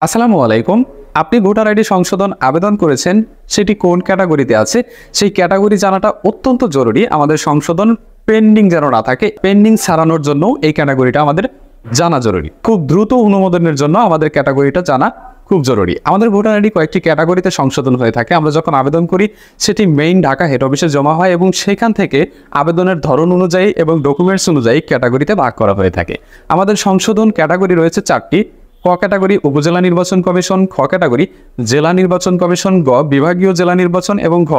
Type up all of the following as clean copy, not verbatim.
আসসালামু আলাইকুম। আপনি ভোটার আইডি সংশোধন আবেদন করেছেন, সেটি কোন ক্যাটাগরিতে আছে সেই ক্যাটাগরি জানাটা অত্যন্ত জরুরি। আমাদের সংশোধন পেন্ডিং যেন না থাকে, পেন্ডিং ছাড়ানোর জন্য এই ক্যাটাগরিটা আমাদের জানা জরুরি। খুব দ্রুত অনুমোদনের জন্য আমাদের ক্যাটাগরিটা জানা খুব জরুরি। আমাদের ভোটার আইডি কয়েকটি ক্যাটাগরিতে সংশোধন হয়ে থাকে। আমরা যখন আবেদন করি সেটি মেইন ঢাকা হেড অফিসে জমা হয় এবং সেখান থেকে আবেদনের ধরন অনুযায়ী এবং ডকুমেন্টস অনুযায়ী ক্যাটাগরিতে ভাগ করা হয়ে থাকে। আমাদের সংশোধন ক্যাটাগরি রয়েছে চারটি। ক ক্যাটাগরি উপজেলা নির্বাচন কমিশন, খ ক্যাটাগরি জেলা নির্বাচন কমিশন, গ বিভাগীয় জেলা নির্বাচন এবং ঘ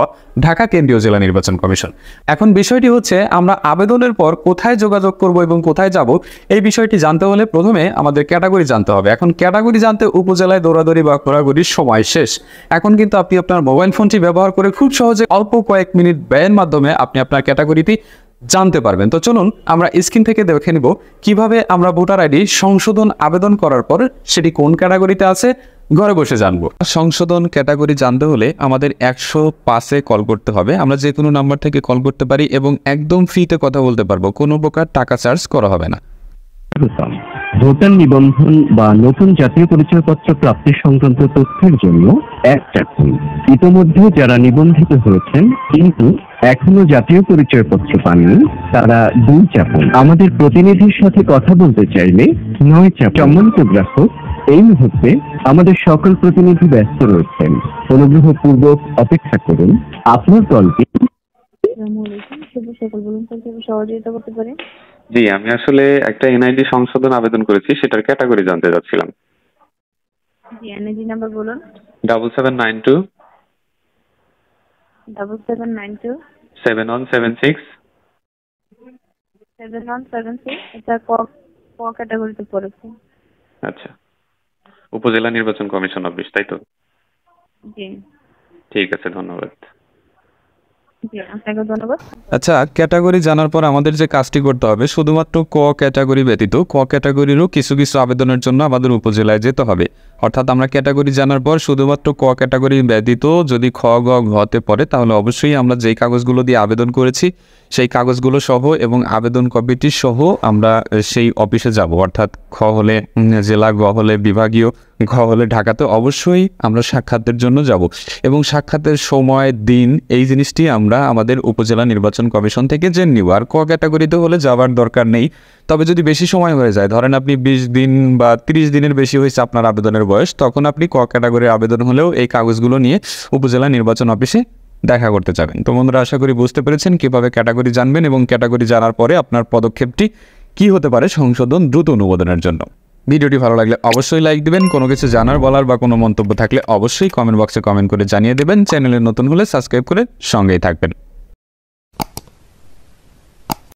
ঢাকা কেন্দ্রীয় জেলা নির্বাচন কমিশন। এখন বিষয়টি হচ্ছে আমরা আবেদনের পর কোথায় যোগাযোগ করব এবং কোথায় যাব, এই বিষয়টি জানতে হলে প্রথমে আমাদের ক্যাটাগরি জানতে হবে। এখন ক্যাটাগরি জানতে উপজেলায় দৌড়াদৌড়ি বা ঘোরাঘুরির সময় শেষ। এখন কিন্তু আপনি আপনার মোবাইল ফোনটি ব্যবহার করে খুব সহজে অল্প কয়েক মিনিট ব্যয়ের মাধ্যমে আপনি আপনার ক্যাটাগরিটি জানতে পারবেন। তো চলুন আমরা স্ক্রিন থেকে দেখে নিব কিভাবে আমরা ভোটার আইডি সংশোধন আবেদন করার পর সেটি কোন ক্যাটাগরিতে আছে ঘরে বসে জানবো। সংশোধন ক্যাটাগরি জানতে হলে আমাদের 105-এ কল করতে হবে। আমরা যে কোনো নাম্বার থেকে কল করতে পারি এবং একদম ফ্রিতে কথা বলতে পারবো, কোনো প্রকার টাকা চার্জ করা হবে না। ভোটার নিবন্ধন বা নতুন জাতীয় পরিচয়পত্র প্রাপ্তি সংক্রান্ত তথ্যের জন্য এক চাপুন। ইতোমধ্যে যারা নিবন্ধিত হয়েছেন কিন্তু এখনো জাতীয় পরিচয়পত্র পাননি তারা 2 চাপুন। আমাদের প্রতিনিধির সাথে কথা বলতে চাইলে 9 চাপুন। সম্মানিত গ্রাহক, এই মুহূর্তে আমাদের সকল প্রতিনিধি ব্যস্ত রয়েছেন, অনুগ্রহপূর্বক অপেক্ষা করুন। আপনার কলটি সহযোগিতা করতে পারে। জি, আমি আসলে একটা এনআইডি সংশোধন আবেদন করেছি, সেটার ক্যাটাগরি জানতে চাচ্ছিলাম। জি, এনআইডি নাম্বার বলুন। 7792 7792 7176 7176। এটা ক ক্যাটাগরিতে পড়েছে। আচ্ছা, উপজেলা নির্বাচন কমিশন অফিস, তাই তো? জি ঠিক আছে, ধন্যবাদ। জি, আপনাকে ধন্যবাদ। আচ্ছা, ক্যাটাগরি জানার পর আমাদের যে কাজটি করতে হবে, শুধুমাত্র ক ক্যাটাগরি ব্যতীত ক ক্যাটাগরিরও কিছু কিছু আবেদনের জন্য আমাদের উপজেলায় যেতে হবে। অর্থাৎ আমরা ক্যাটাগরি জানার পর শুধুমাত্র ক ক্যাটাগরি ব্যতীত যদি খ গ ঘতে পড়ে তাহলে অবশ্যই আমরা যেই কাগজগুলো দিয়ে আবেদন করেছি সেই কাগজগুলো সহ এবং আবেদন কপিটি সহ আমরা সেই অফিসে যাব। অর্থাৎ খ হলে জেলা, গ হলে বিভাগীয়, ঘ হলে ঢাকাতে অবশ্যই আমরা সাক্ষাতের জন্য যাব এবং সাক্ষাতের সময়, দিন, এই জিনিসটি আমরা আমাদের উপজেলা নির্বাচন কমিশন থেকে জেনে নিব। আর ক ক্যাটাগরিতে হলে যাওয়ার দরকার নেই। তবে যদি বেশি সময় হয়ে যায়, ধরেন আপনি 20 দিন বা 30 দিনের বেশি হয়েছে আপনার আবেদনের বয়স, তখন আপনি ক ক্যাটাগরির আবেদন হলেও এই কাগজগুলো নিয়ে উপজেলা নির্বাচন অফিসে দেখা করতে যাবেন। তো বন্ধুরা, আশা করি বুঝতে পেরেছেন কিভাবে ক্যাটাগরি জানবেন এবং ক্যাটাগরি জানার পরে আপনার পদক্ষেপটি কি হতে পারে সংশোধন দ্রুত অনুমোদনের জন্য। ভিডিওটি ভালো লাগলে অবশ্যই লাইক দিবেন। কোনো কিছু জানার, বলার বা কোনো মন্তব্য থাকলে অবশ্যই কমেন্ট বক্সে কমেন্ট করে জানিয়ে দেবেন। চ্যানেলে নতুন হলে সাবস্ক্রাইব করে সঙ্গেই থাকবেন।